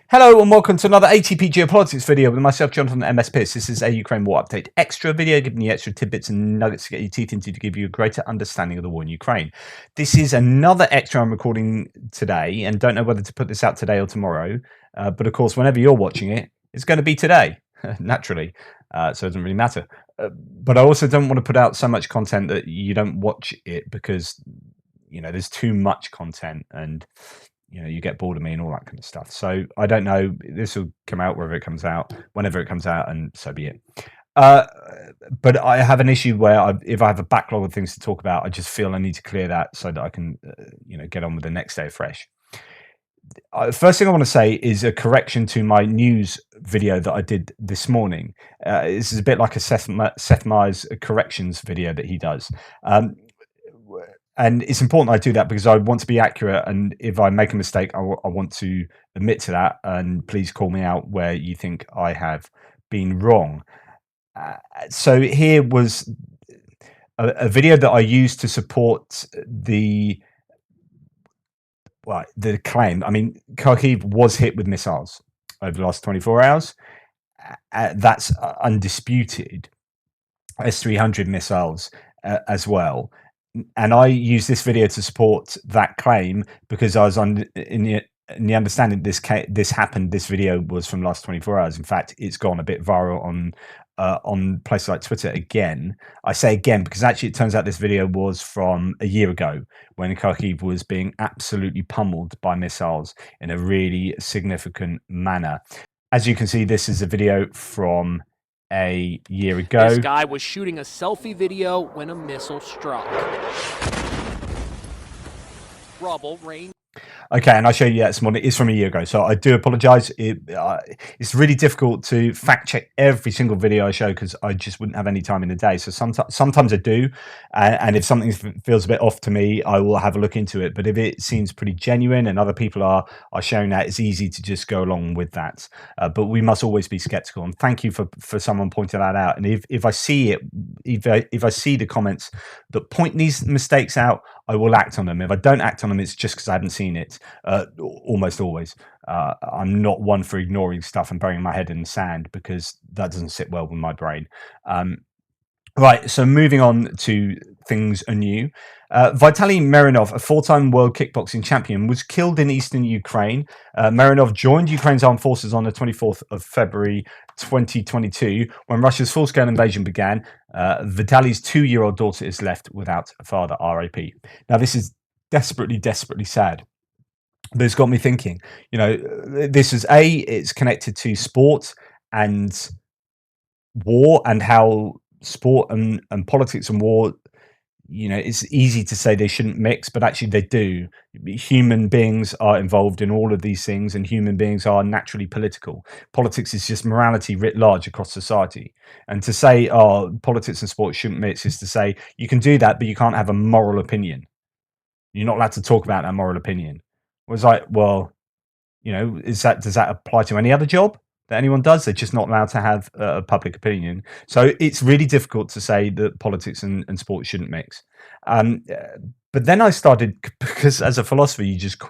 Hello and welcome to another ATP Geopolitics video with myself, Jonathan MS Pierce. This is a Ukraine War Update Extra video, giving you extra tidbits and nuggets to get your teeth into to give you a greater understanding of the war in Ukraine. This is another extra I'm recording today and don't know whether to put this out today or tomorrow. But of course, whenever you're watching it, it's going to be today, naturally. So it doesn't really matter. But I also don't want to put out so much content that you don't watch it because, you know, there's too much content and you get bored of me and all that kind of stuff. So I don't know. This will come out wherever it comes out, whenever it comes out, and so be it. But I have an issue where if I have a backlog of things to talk about, I just feel I need to clear that so that I can, get on with the next day fresh. First thing I want to say is a correction to my news video that I did this morning. This is a bit like a Seth Meyers corrections video that he does. And it's important I do that because I want to be accurate. And if I make a mistake, I want to admit to that. And please call me out where you think I have been wrong. So here was a video that I used to support the claim. I mean, Kharkiv was hit with missiles over the last 24 hours. That's undisputed. S-300 missiles as well. And I use this video to support that claim because I was in the understanding this happened. This video was from last 24 hours. In fact, it's gone a bit viral on places like Twitter again. I say again because actually it turns out this video was from a year ago when Kharkiv was being absolutely pummeled by missiles in a really significant manner. As you can see, this is a video from a year ago. This guy was shooting a selfie video when a missile struck. Rubble rain. Okay, and I showed you that this morning. It's from a year ago, so I do apologise. It's really difficult to fact check every single video I show because I just wouldn't have any time in the day. So sometimes I do, and if something feels a bit off to me, I will have a look into it. But if it seems pretty genuine and other people are showing that, it's easy to just go along with that. But we must always be sceptical. And thank you for someone pointing that out. And if I see it, if I see the comments that point these mistakes out, I will act on them. If I don't act on them, it's just because I haven't seen it. Almost always. I'm not one for ignoring stuff and burying my head in the sand because that doesn't sit well with my brain. Right, so moving on to things anew. Vitaly Marinov, a four-time world kickboxing champion, was killed in eastern Ukraine. Marinov joined Ukraine's armed forces on the 24th of February 2022 when Russia's full-scale invasion began. Vitaly's 2-year-old daughter is left without a father, RAP. Now, this is desperately, desperately sad. But it's got me thinking, this is it's connected to sport and war and how sport and politics and war, it's easy to say they shouldn't mix, but actually they do. Human beings are involved in all of these things and human beings are naturally political. Politics is just morality writ large across society. And to say, politics and sport shouldn't mix is to say you can do that, but you can't have a moral opinion. You're not allowed to talk about that moral opinion. Was like, well, does that apply to any other job that anyone does? They're just not allowed to have a public opinion. So it's really difficult to say that politics and sport shouldn't mix. But then I started, because as a philosopher, you just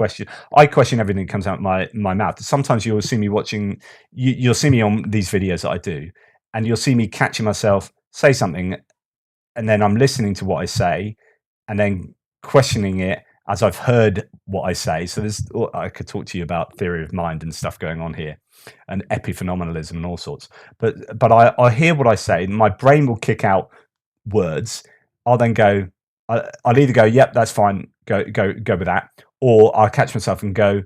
I question everything that comes out my mouth. Sometimes you'll see me watching, you'll see me on these videos that I do, and you'll see me catching myself say something, and then I'm listening to what I say, and then questioning it as I've heard what I say. So I could talk to you about theory of mind and stuff going on here and epiphenomenalism and all sorts. But I hear what I say. My brain will kick out words. I'll then go, I'll either go, yep, that's fine. Go with that. Or I'll catch myself and go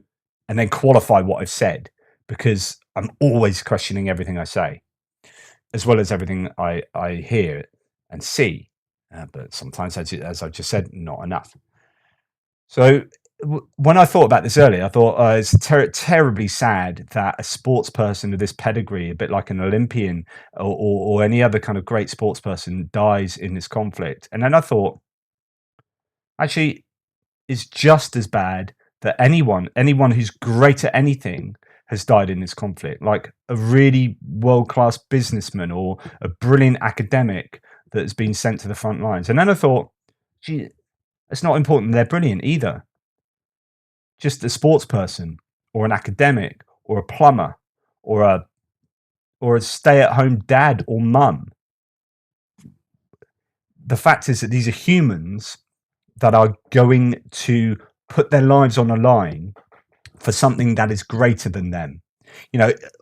and then qualify what I've said because I'm always questioning everything I say as well as everything I hear and see. But sometimes, as I've just said, not enough. So when I thought about this earlier, I thought it's terribly sad that a sports person of this pedigree, a bit like an Olympian or any other kind of great sports person, dies in this conflict. And then I thought, actually, it's just as bad that anyone who's great at anything has died in this conflict, like a really world-class businessman or a brilliant academic that has been sent to the front lines. And then I thought, gee, it's not important they're brilliant either. Just a sports person or an academic or a plumber or a stay-at-home dad or mum. The fact is that these are humans that are going to put their lives on the line for something that is greater than them.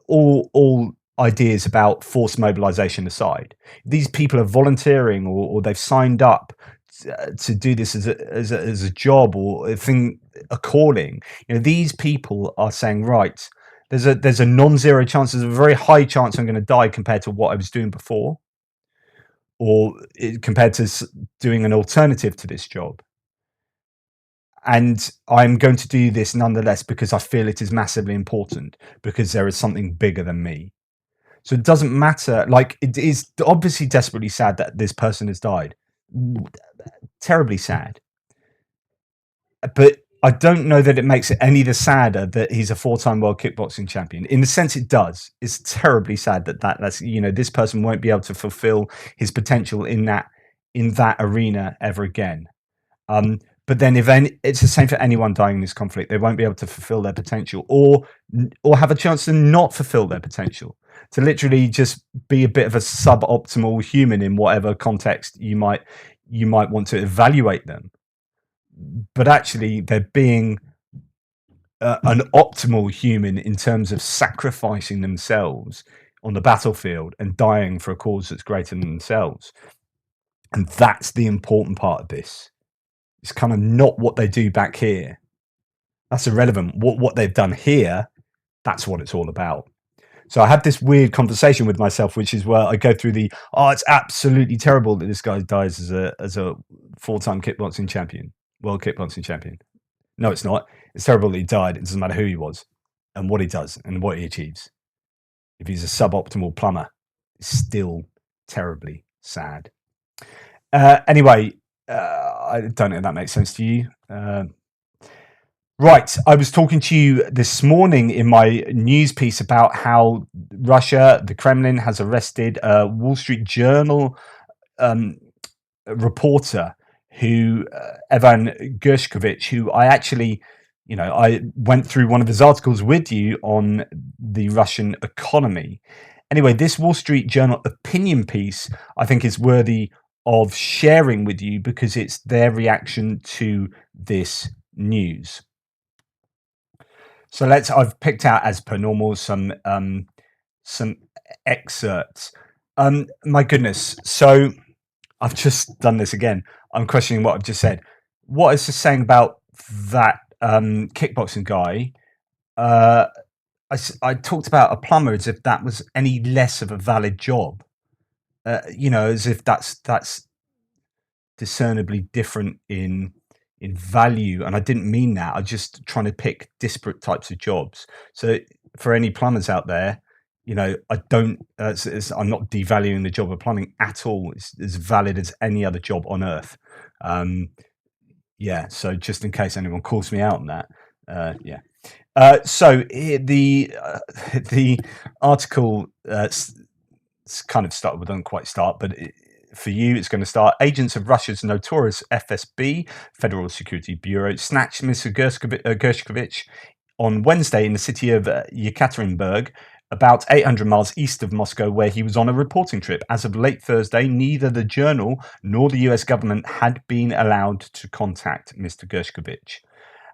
All ideas about forced mobilization aside, these people are volunteering or they've signed up to do this as a job or a calling. These people are saying, right, there's a non-zero chance, there's a very high chance I'm going to die compared to what I was doing before, or compared to doing an alternative to this job. And I'm going to do this nonetheless because I feel it is massively important, because there is something bigger than me. So it doesn't matter. Like, it is obviously desperately sad that this person has died. Terribly sad. But I don't know that it makes it any the sadder that he's a 4-time world kickboxing champion. In the sense it does. It's terribly sad that's this person won't be able to fulfill his potential in that arena ever again. But then it's the same for anyone dying in this conflict. They won't be able to fulfill their potential or have a chance to not fulfill their potential, to literally just be a bit of a suboptimal human in whatever context you might want to evaluate them. But actually they're being an optimal human in terms of sacrificing themselves on the battlefield and dying for a cause that's greater than themselves. And that's the important part of this. It's kind of not what they do back here. That's irrelevant. What they've done here, that's what it's all about. So I had this weird conversation with myself, which is where I go through it's absolutely terrible that this guy dies as a 4-time kickboxing champion, world kickboxing champion. No, it's not. It's terrible that he died. It doesn't matter who he was and what he does and what he achieves. If he's a suboptimal plumber, it's still terribly sad. Anyway, I don't know if that makes sense to you. Right, I was talking to you this morning in my news piece about how Russia, the Kremlin, has arrested a Wall Street Journal reporter who Evan Gershkovich, who I actually, I went through one of his articles with you on the Russian economy. Anyway, this Wall Street Journal opinion piece, I think, is worthy of sharing with you because it's their reaction to this news. So I've picked out, as per normal, some excerpts. My goodness. So I've just done this again. I'm questioning what I've just said. What is this saying about that kickboxing guy? I talked about a plumber as if that was any less of a valid job. As if that's discernibly different in value, and I didn't mean that. I'm just trying to pick disparate types of jobs. So for any plumbers out there, I don't. I'm not devaluing the job of plumbing at all. It's as valid as any other job on earth. So just in case anyone calls me out on that, so the article kind of started. Well, doesn't quite start, but for you, it's going to start. Agents of Russia's notorious FSB, Federal Security Bureau, snatched Mr. Gershkovich on Wednesday in the city of Yekaterinburg, about 800 miles east of Moscow, where he was on a reporting trip. As of late Thursday, neither the journal nor the US government had been allowed to contact Mr. Gershkovich.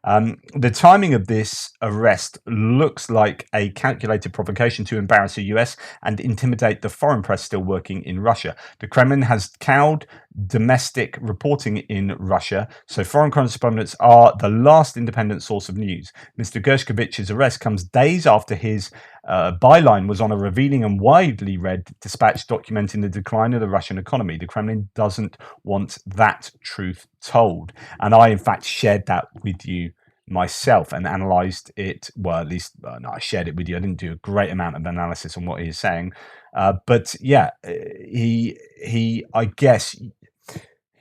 The timing of this arrest looks like a calculated provocation to embarrass the US and intimidate the foreign press still working in Russia. The Kremlin has cowed domestic reporting in Russia, so foreign correspondents are the last independent source of news. Mr. Gershkovich's arrest comes days after his byline was on a revealing and widely read dispatch documenting the decline of the Russian economy. The Kremlin doesn't want that truth told. And I, in fact, shared that with you myself and analysed it. Well, at least I shared it with you. I didn't do a great amount of analysis on what he is saying. But yeah, he I guess,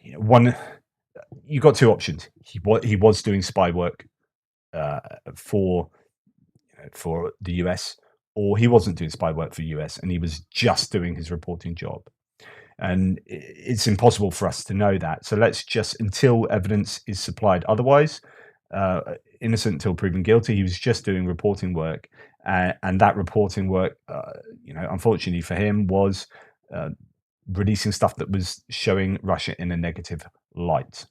you got two options. He was doing spy work for the US, or he wasn't doing spy work for the US and he was just doing his reporting job. And it's impossible for us to know that. So let's just, until evidence is supplied otherwise, innocent until proven guilty, he was just doing reporting work. and that reporting work, unfortunately for him, was releasing stuff that was showing Russia in a negative light.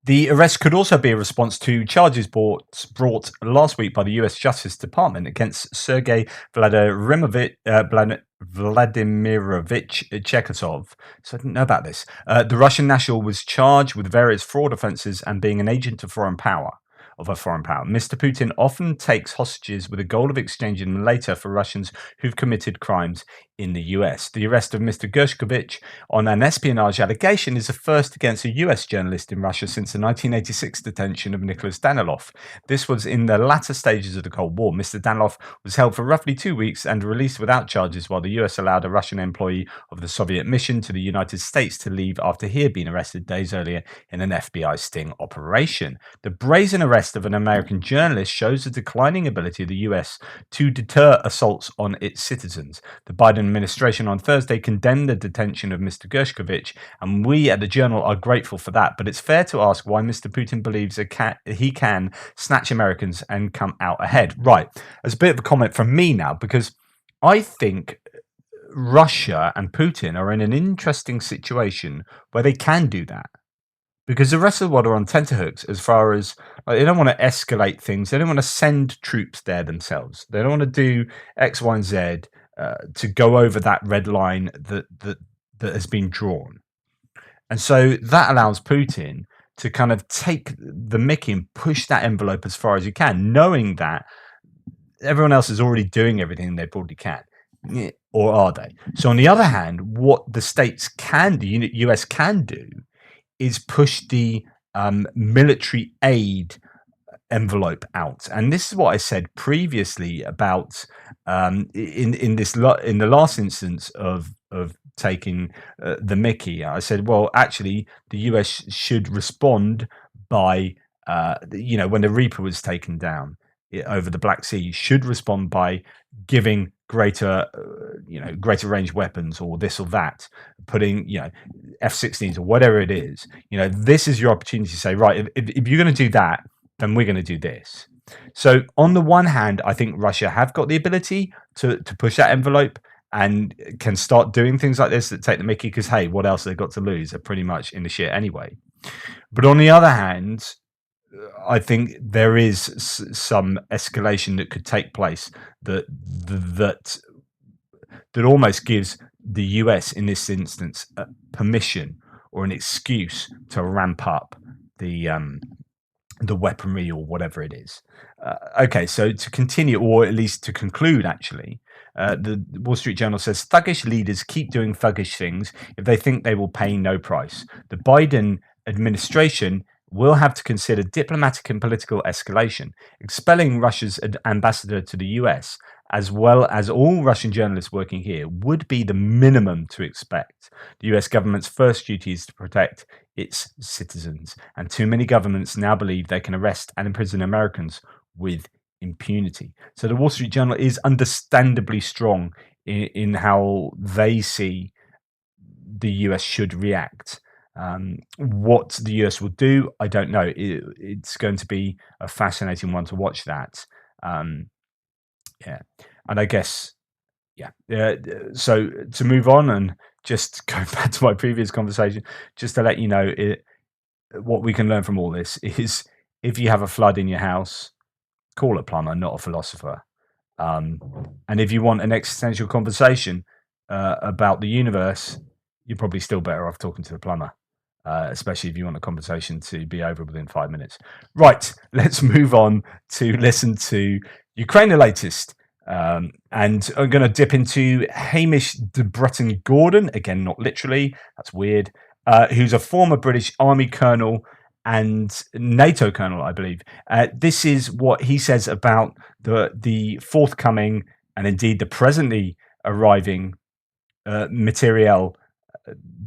The arrest could also be a response to charges brought last week by the US Justice Department against Sergei Vladimirovich Chekasov. So I didn't know about this. The Russian national was charged with various fraud offences and being an agent of a foreign power. Mr. Putin often takes hostages with the goal of exchanging them later for Russians who've committed crimes in the US. The arrest of Mr. Gershkovich on an espionage allegation is the first against a US journalist in Russia since the 1986 detention of Nicholas Danilov. This was in the latter stages of the Cold War. Mr. Danilov was held for roughly 2 weeks and released without charges, while the US allowed a Russian employee of the Soviet mission to the United States to leave after he had been arrested days earlier in an FBI sting operation. The brazen arrest of an American journalist shows the declining ability of the US to deter assaults on its citizens. The Biden administration on Thursday condemned the detention of Mr. Gershkovich, and we at the Journal are grateful for that. But it's fair to ask why Mr. Putin believes he can snatch Americans and come out ahead. Right, as a bit of a comment from me now, because I think Russia and Putin are in an interesting situation where they can do that. Because the rest of the world are on tenterhooks as far as they don't want to escalate things. They don't want to send troops there themselves. They don't want to do X, Y, and Z to go over that red line that has been drawn. And so that allows Putin to kind of take the mickey and push that envelope as far as he can, knowing that everyone else is already doing everything they probably can. Or are they? So on the other hand, what the states can do, US can do, is push the military aid envelope out. And this is what I said previously about in the last instance of taking the mickey. I said, well, actually, the US should respond by when the Reaper was taken down over the Black Sea, should respond by giving greater range weapons or this or that, putting F-16s or whatever it is. This is your opportunity to say, right, if you're going to do that, then we're going to do this. So on the one hand, I think Russia have got the ability to push that envelope and can start doing things like this that take the mickey, because hey, what else they've got to lose? They're pretty much in the shit anyway. But on the other hand, I think there is some escalation that could take place that almost gives the US in this instance permission or an excuse to ramp up the weaponry or whatever it is. Okay, so to continue, or at least to conclude, actually, the Wall Street Journal says thuggish leaders keep doing thuggish things if they think they will pay no price. The Biden administration will have to consider diplomatic and political escalation. Expelling Russia's ambassador to the US, as well as all Russian journalists working here, would be the minimum to expect. The US government's first duty is to protect its citizens, and too many governments now believe they can arrest and imprison Americans with impunity. So the Wall Street Journal is understandably strong in how they see the US should react. What the US will do, I don't know. It's going to be a fascinating one to watch that. And I guess, so to move on and just go back to my previous conversation, just to let you know, what we can learn from all this is if you have a flood in your house, call a plumber, not a philosopher. And if you want an existential conversation about the universe, you're probably still better off talking to the plumber. Especially if you want a conversation to be over within 5 minutes. Right, let's move on to listen to Ukraine the latest. And I'm going to dip into Hamish de Breton Gordon, again, not literally, that's weird, who's a former British Army colonel and NATO colonel, I believe. This is what he says about the forthcoming and indeed the presently arriving materiel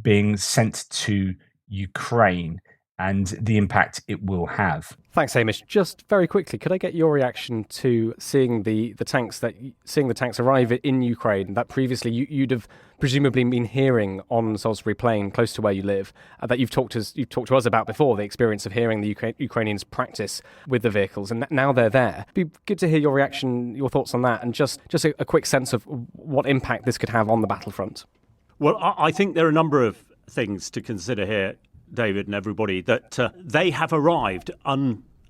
being sent to Ukraine and the impact it will have. Thanks, Hamish. Just very quickly, could I get your reaction to seeing the tanks arrive in Ukraine that previously you'd have presumably been hearing on Salisbury Plain, close to where you live, that you've talked to us about before, the experience of hearing the Ukrainians practice with the vehicles, and now they're there. It'd be good to hear your reaction, your thoughts on that, and just a quick sense of what impact this could have on the battlefront. Well, I think there are a number of things to consider here, David and everybody, that they have arrived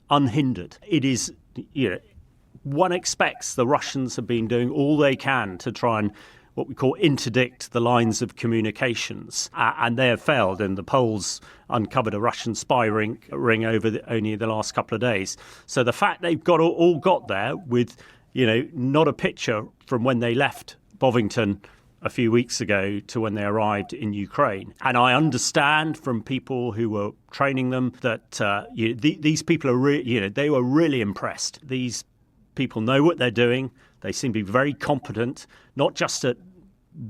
unhindered. It is, one expects the Russians have been doing all they can to try and what we call interdict the lines of communications, and they have failed. And the Poles uncovered a Russian spy ring over only the last couple of days. So the fact they've all got there with, not a picture from when they left Bovington a few weeks ago to when they arrived in Ukraine. And I understand from people who were training them that these people are they were really impressed. These people know what they're doing. They seem to be very competent, not just at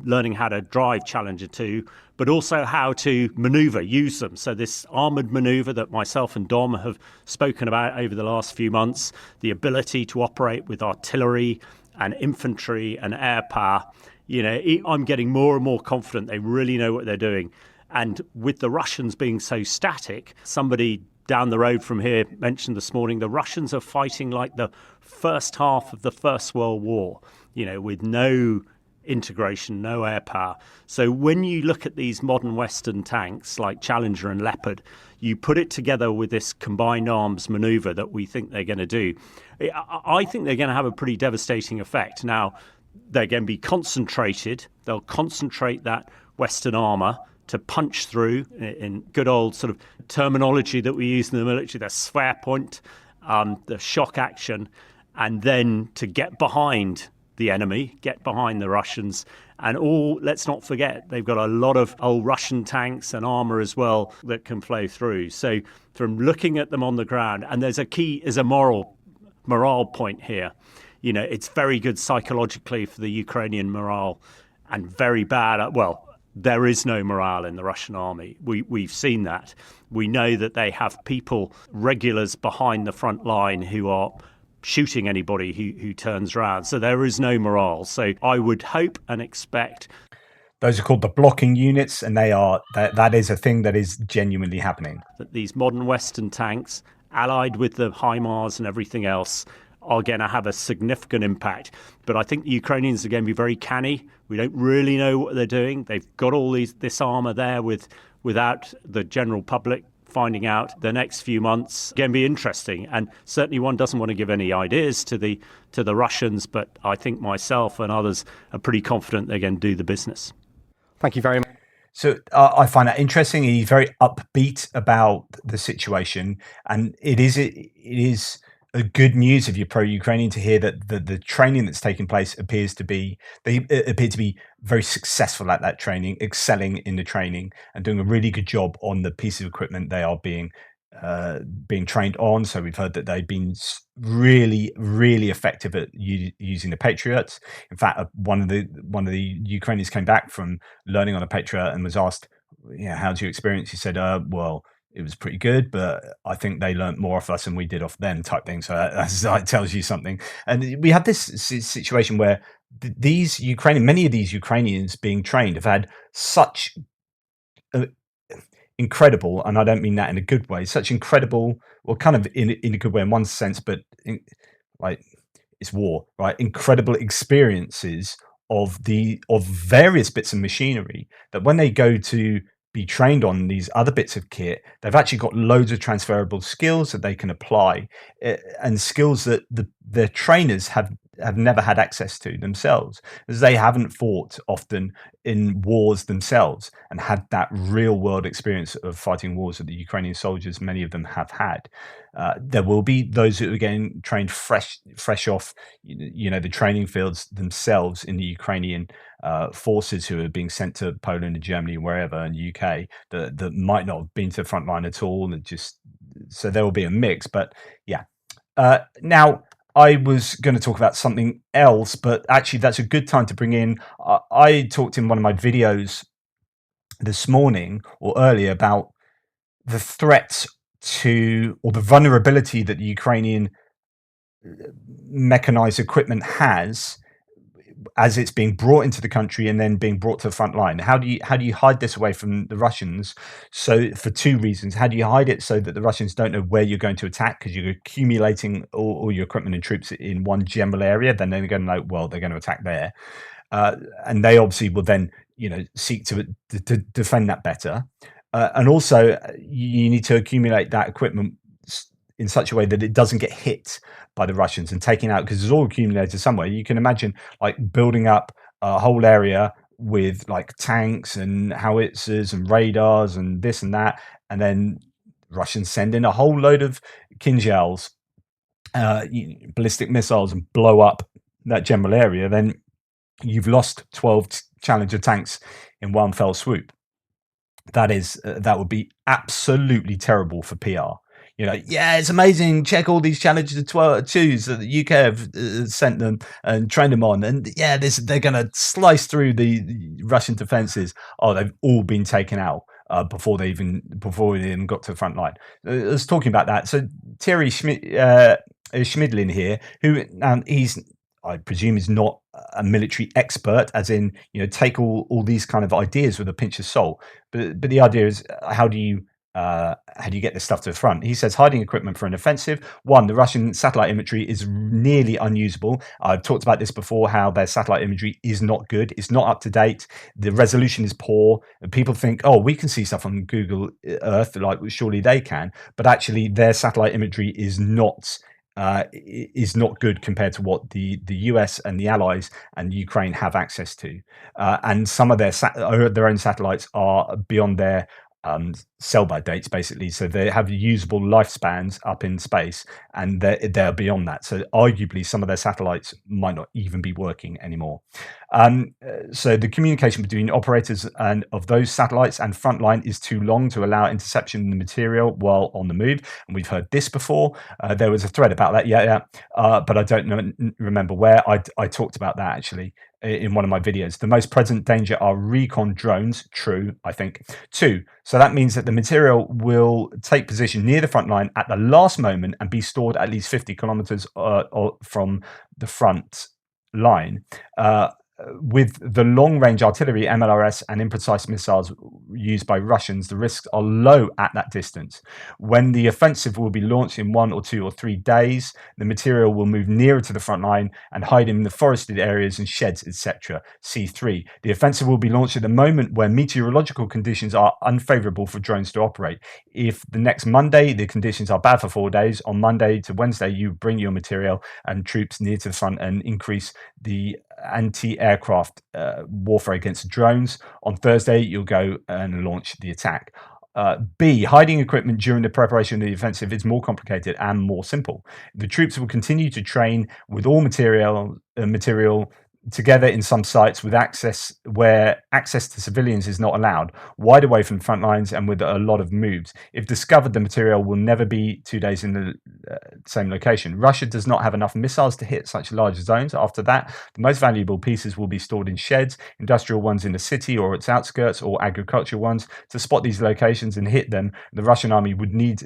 learning how to drive Challenger 2, but also how to maneuver, use them. So this armoured maneuver that myself and Dom have spoken about over the last few months, the ability to operate with artillery and infantry and air power, I'm getting more and more confident they really know what they're doing. And with the Russians being so static, somebody down the road from here mentioned this morning, the Russians are fighting like the first half of the First World War, with no integration, no air power. So when you look at these modern Western tanks like Challenger and Leopard, you put it together with this combined arms maneuver that we think they're going to do. I think they're going to have a pretty devastating effect. Now, they're going to be concentrated. They'll concentrate that Western armour to punch through in good old sort of terminology that we use in the military, the Schwerpunkt, the shock action, and then to get behind the enemy, get behind the Russians. And let's not forget, they've got a lot of old Russian tanks and armour as well that can flow through. So from looking at them on the ground, and there's a morale point here. It's very good psychologically for the Ukrainian morale and very bad. There is no morale in the Russian army. We've seen that. We know that they have people, regulars behind the front line who are shooting anybody who turns around. So there is no morale. So I would hope and expect. Those are called the blocking units, and that is a thing that is genuinely happening. That these modern Western tanks, allied with the HIMARS and everything else, are going to have a significant impact. But I think the Ukrainians are going to be very canny. We don't really know what they're doing. They've got all this armour there without the general public finding out. The next few months going to be interesting. And certainly one doesn't want to give any ideas to the Russians, but I think myself and others are pretty confident they're going to do the business. Thank you very much. So I find that interesting. He's very upbeat about the situation, and it is a good news if you're pro-Ukrainian to hear that the training that's taking place appear to be very successful at that training, excelling in the training, and doing a really good job on the piece of equipment they are being trained on. So we've heard that they've been really, really effective at using the Patriots. In fact, one of the Ukrainians came back from learning on a Patriot and was asked, "How did you experience?" He said, "Well, it was pretty good, but I think they learned more off us than we did off them," type thing. So that tells you something. And we have this situation where many of these Ukrainians being trained have had such incredible, and I don't mean that in a good way, such incredible, or kind of in a good way in one sense, but it's war, right? Incredible experiences of various bits of machinery that when they go to be trained on these other bits of kit, they've actually got loads of transferable skills that they can apply, and skills that their trainers have never had access to themselves, as they haven't fought often in wars themselves and had that real world experience of fighting wars that the Ukrainian soldiers, many of them, have had. There will be those who are getting trained fresh off the training fields themselves in the Ukrainian forces, who are being sent to Poland and Germany, wherever, and UK, that might not have been to the front line at all, and so there will be a mix. But yeah, now I was going to talk about something else, but actually that's a good time to bring in. I talked in one of my videos this morning or earlier about the threats or the vulnerability that the Ukrainian mechanized equipment has as it's being brought into the country and then being brought to the front line. How do you hide this away from the Russians? So for two reasons. How do you hide it so that the Russians don't know where you're going to attack, because you're accumulating all your equipment and troops in one general area? Then they're going to know, well, they're going to attack there, and they obviously will then seek to defend that better. And also you need to accumulate that equipment in such a way that it doesn't get hit by the Russians and taken out, because it's all accumulated somewhere. You can imagine like building up a whole area with like tanks and howitzers and radars and this and that, and then Russians send in a whole load of Kinzhals, ballistic missiles, and blow up that general area. Then you've lost 12 Challenger tanks in one fell swoop. That would be absolutely terrible for PR. Yeah, it's amazing. Check all these Challenger 2s that the UK have sent them and trained them on, and yeah, they're going to slice through the Russian defenses. Oh, they've all been taken out before they even got to the front line. I was talking about that. So Thierry Schmidlin here, who I presume is not a military expert, as in, take all these kind of ideas with a pinch of salt. But the idea is, how do you get this stuff to the front? He says hiding equipment for an offensive. One, the Russian satellite imagery is nearly unusable. I've talked about this before, how their satellite imagery is not good. It's not up to date. The resolution is poor. And people think, oh, we can see stuff on Google Earth, like surely they can. But actually, their satellite imagery is not good compared to what the US and the Allies and Ukraine have access to. And some of their own satellites are beyond their sell-by dates, basically. So they have usable lifespans up in space, and they're beyond that. So arguably, some of their satellites might not even be working anymore. So the communication between operators and of those satellites and frontline is too long to allow interception of the material while on the move. And we've heard this before. There was a thread about that, but I don't remember where. I talked about that actually in one of my videos. The most present danger are recon drones. True, I think. 2. So that means that the material will take position near the front line at the last moment and be stored at least 50 kilometers from the front line. With the long-range artillery, MLRS, and imprecise missiles used by Russians, the risks are low at that distance. When the offensive will be launched in 1 or 2 or 3 days, the material will move nearer to the front line and hide in the forested areas and sheds, etc. C3. The offensive will be launched at the moment where meteorological conditions are unfavorable for drones to operate. If the next Monday the conditions are bad for 4 days, on Monday to Wednesday you bring your material and troops near to the front and increase the anti-aircraft warfare against drones. On Thursday, you'll go and launch the attack. B, hiding equipment during the preparation of the offensive is more complicated and more simple. The troops will continue to train with all material together in some sites with where access to civilians is not allowed, wide away from the front lines and with a lot of moves. If discovered, the material will never be 2 days in the same location. Russia does not have enough missiles to hit such large zones. After that, the most valuable pieces will be stored in sheds, industrial ones in the city or its outskirts, or agricultural ones. To spot these locations and hit them, the Russian army would need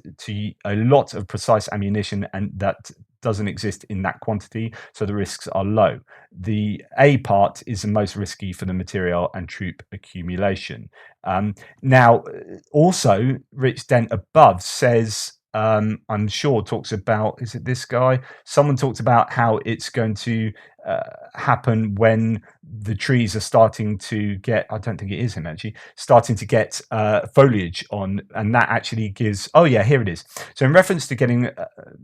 a lot of precise ammunition, and that doesn't exist in that quantity, so the risks are low. The A part is the most risky for the material and troop accumulation. Now, also, Rich Dent above says, I'm sure talks about, is it this guy? Someone talked about how it's going to happen when the trees are starting to get, I don't think it is him actually, starting to get foliage on, and that actually gives, oh yeah, here it is. So in reference to getting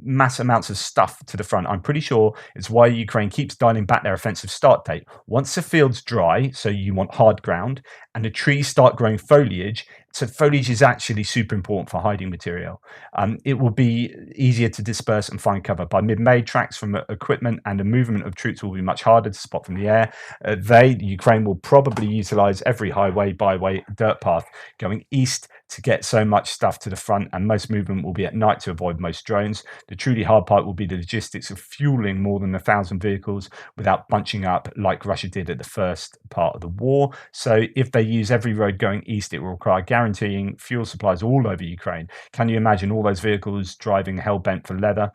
mass amounts of stuff to the front, I'm pretty sure it's why Ukraine keeps dialing back their offensive start date. Once the field's dry, so you want hard ground, and the trees start growing foliage, so foliage is actually super important for hiding material. It will be easier to disperse and find cover. By mid-May, tracks from equipment and the movement of troops will be much harder to spot from the air. Ukraine will probably utilize every highway, byway, dirt path going east to get so much stuff to the front, and most movement will be at night to avoid most drones. The truly hard part will be the logistics of fueling more than 1,000 vehicles without bunching up like Russia did at the first part of the war. So if they use every road going east, it will require guaranteeing fuel supplies all over Ukraine. Can you imagine all those vehicles driving hell-bent for leather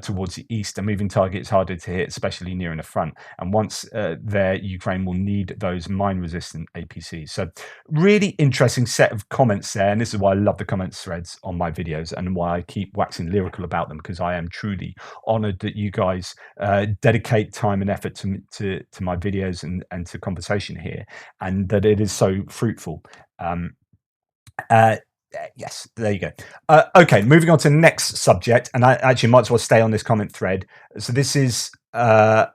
towards the east? A moving target is harder to hit, especially near in the front. And once there, Ukraine will need those mine-resistant APCs. So really interesting set of comments there. And this is why I love the comments threads on my videos and why I keep waxing lyrical about them, because I am truly honored that you guys dedicate time and effort to my videos and to conversation here, and that it is so fruitful. Yes, there you go. Okay, moving on to the next subject, and I actually might as well stay on this comment thread. So this is coming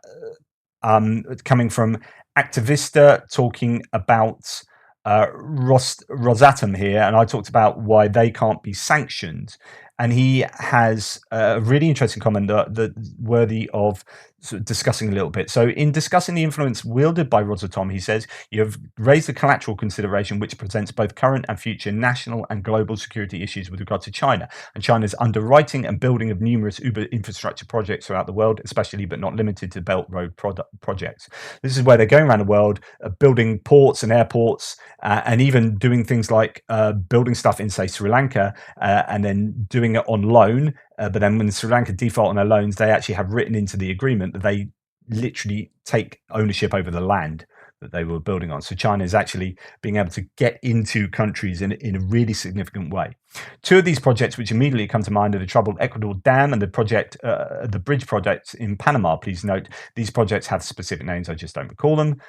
from Activista talking about Rosatom here, and I talked about why they can't be sanctioned. And he has a really interesting comment that's worthy of sort of discussing a little bit. So in discussing the influence wielded by Rosatom, he says, you have raised a collateral consideration which presents both current and future national and global security issues with regard to China and China's underwriting and building of numerous Uber infrastructure projects throughout the world, especially but not limited to Belt Road projects. This is where they're going around the world, building ports and airports, and even doing things like building stuff in, say, Sri Lanka, and then doing it on loan, but then when Sri Lanka default on their loans, they actually have written into the agreement that they literally take ownership over the land that they were building on. So China is actually being able to get into countries in a really significant way. Two of these projects which immediately come to mind are the troubled Ecuador Dam and the bridge project in Panama. Please note, these projects have specific names, I just don't recall them.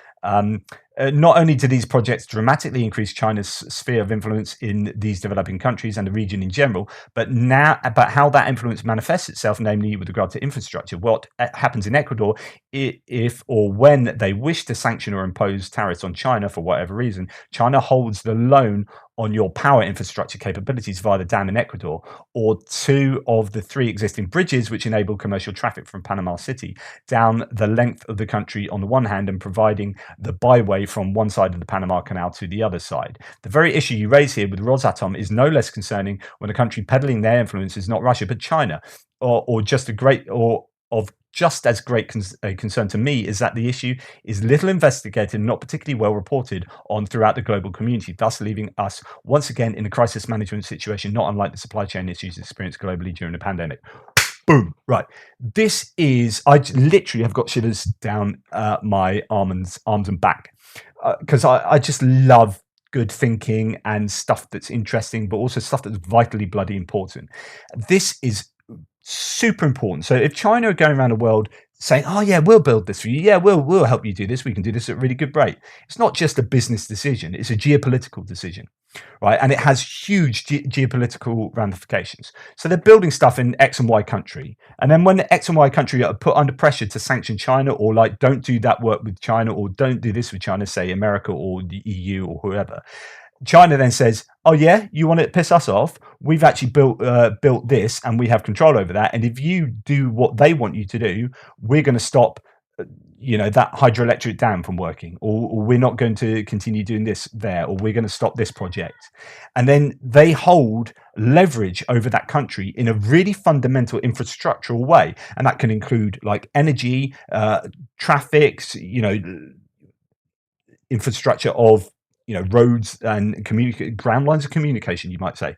Not only do these projects dramatically increase China's sphere of influence in these developing countries and the region in general, but how that influence manifests itself, namely with regard to infrastructure. What happens in Ecuador, if or when they wish to sanction or impose tariffs on China for whatever reason, China holds the loan on your power infrastructure capabilities via the dam in Ecuador, or two of the three existing bridges which enable commercial traffic from Panama City down the length of the country on the one hand, and providing the byway from one side of the Panama Canal to the other side. The very issue you raise here with Rosatom is no less concerning when a country peddling their influence is not Russia but China, or just as great concern to me is that the issue is little investigated and not particularly well reported on throughout the global community, thus leaving us once again in a crisis management situation not unlike the supply chain issues experienced globally during the pandemic. Boom. Right. This is, I literally have got shivers down my arms and back, because I just love good thinking and stuff that's interesting, but also stuff that's vitally bloody important. This is super important. So if China are going around the world saying, oh yeah, we'll build this for you, yeah, we'll help you do this, we can do this at a really good rate, it's not just a business decision, it's a geopolitical decision, right? And it has huge geopolitical ramifications. So they're building stuff in X and Y country, and then when the X and Y country are put under pressure to sanction China, or like don't do that work with China, or don't do this with China, say America or the EU or whoever, China then says, oh yeah, you want to piss us off? We've actually built this and we have control over that. And if you do what they want you to do, we're going to stop that hydroelectric dam from working, or we're not going to continue doing this there, or we're going to stop this project. And then they hold leverage over that country in a really fundamental infrastructural way. And that can include like energy, traffic, infrastructure of roads and ground lines of communication, you might say,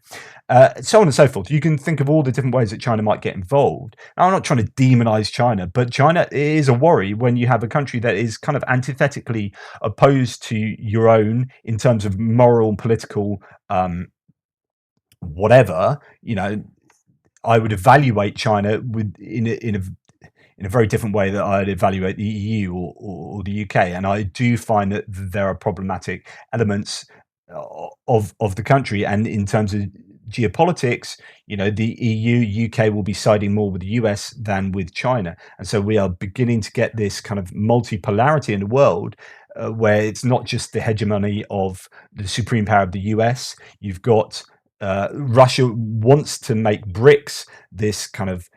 so on and so forth. You can think of all the different ways that China might get involved. Now, I'm not trying to demonize China, but China is a worry when you have a country that is kind of antithetically opposed to your own in terms of moral and political whatever. I would evaluate China in a very different way that I'd evaluate the EU or the UK. And I do find that there are problematic elements of the country. And in terms of geopolitics, the EU, UK will be siding more with the US than with China. And so we are beginning to get this kind of multipolarity in the world, where it's not just the hegemony of the supreme power of the US. You've got Russia wants to make BRICS this kind of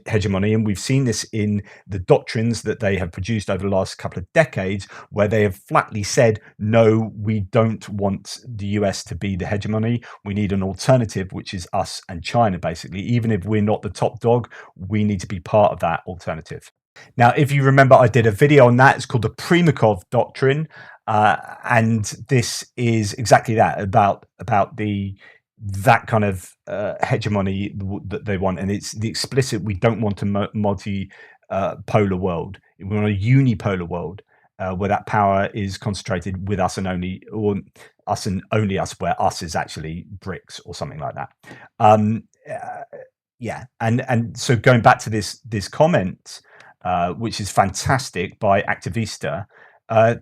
hegemony, and we've seen this in the doctrines that they have produced over the last couple of decades, where they have flatly said, no, we don't want the US to be the hegemony. We need an alternative, which is us and China, basically. Even if we're not the top dog, we need to be part of that alternative. Now, if you remember, I did a video on that. It's called the Primakov Doctrine, and this is exactly that, about that kind of hegemony that they want, and it's the explicit. We don't want a multi-polar world. We want a unipolar world where that power is concentrated with us and only, or us and only us, where us is actually BRICS or something like that. Yeah, and so going back to this comment, which is fantastic, by Activista,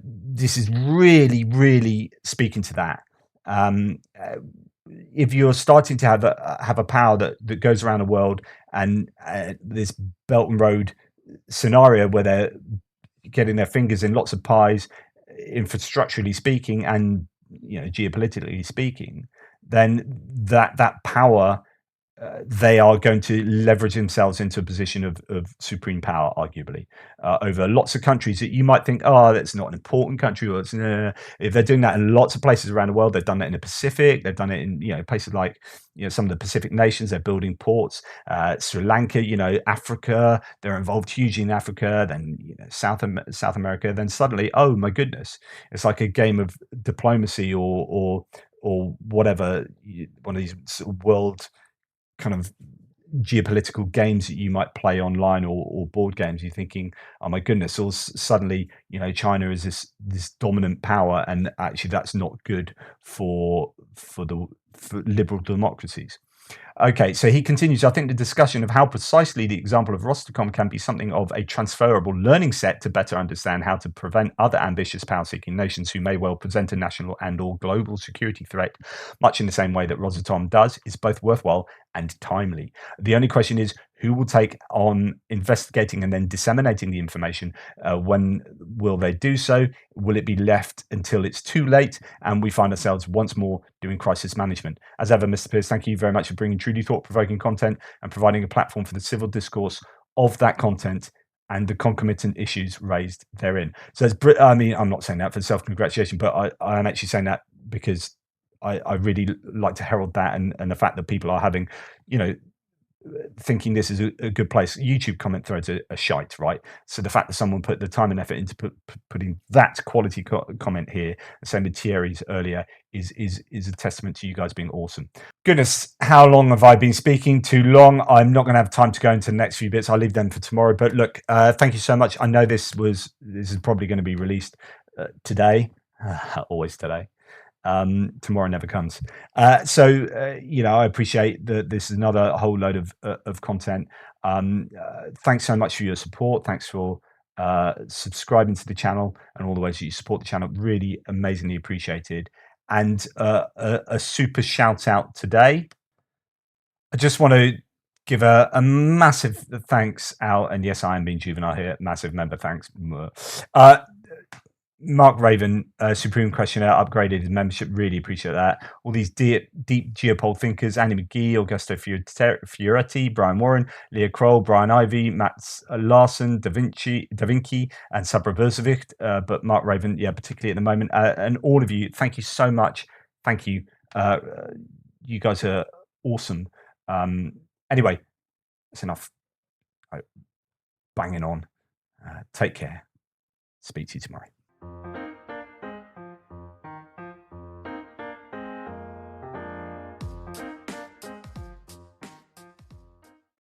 this is really speaking to that. If you're starting to have a power that goes around the world, and this Belt and Road scenario where they're getting their fingers in lots of pies, infrastructurally speaking, and geopolitically speaking, then that power, they are going to leverage themselves into a position of supreme power, arguably, over lots of countries that you might think, oh, that's not an important country, or it's, if they're doing that in lots of places around the world. They've done that in the Pacific. They've done it in places like some of the Pacific nations. They're building ports. Sri Lanka, Africa. They're involved hugely in Africa. Then South America. Then suddenly, oh my goodness, it's like a game of diplomacy or whatever, one of these sort of world kind of geopolitical games that you might play online, or board games. You're thinking, oh my goodness, all suddenly China is this dominant power, and actually that's not good for liberal democracies. Okay, so he continues, I think the discussion of how precisely the example of Rostocom can be something of a transferable learning set to better understand how to prevent other ambitious power-seeking nations who may well present a national and or global security threat, much in the same way that Rosatom does, is both worthwhile and timely. The only question is, who will take on investigating and then disseminating the information? When will they do so? Will it be left until it's too late and we find ourselves once more doing crisis management? As ever, Mr. Pierce, thank you very much for bringing truly thought-provoking content and providing a platform for the civil discourse of that content and the concomitant issues raised therein. So, I mean, I'm not saying that for self-congratulation, but I am actually saying that because I really like to herald that, and the fact that people are having, thinking this is a good place. YouTube comment threads are shite, right? So the fact that someone put the time and effort into putting that quality comment here, the same with Thierry's earlier, is a testament to you guys being awesome. Goodness, how long have I been speaking? Too long. I'm not going to have time to go into the next few bits. I'll leave them for tomorrow. But look, thank you so much. I know this is probably going to be released today, always today. Tomorrow never comes. So I appreciate that this is another whole load of content. Thanks so much for your support. Thanks for subscribing to the channel and all the ways that you support the channel. Really amazingly appreciated. And a super shout out today. I just want to give a massive thanks out, and yes, I am being juvenile here. Massive member thanks. Mark Raven, Supreme Questionnaire, upgraded his membership. Really appreciate that. All these deep geopol thinkers: Andy McGee, Augusto Fioretti, Brian Warren, Leah Kroll, Brian Ivey, Matt Larson, Da Vinci, and Sabra Berzovic. But Mark Raven, yeah, particularly at the moment. And all of you, thank you so much. Thank you. You guys are awesome. Anyway, that's enough banging on. Take care. Speak to you tomorrow.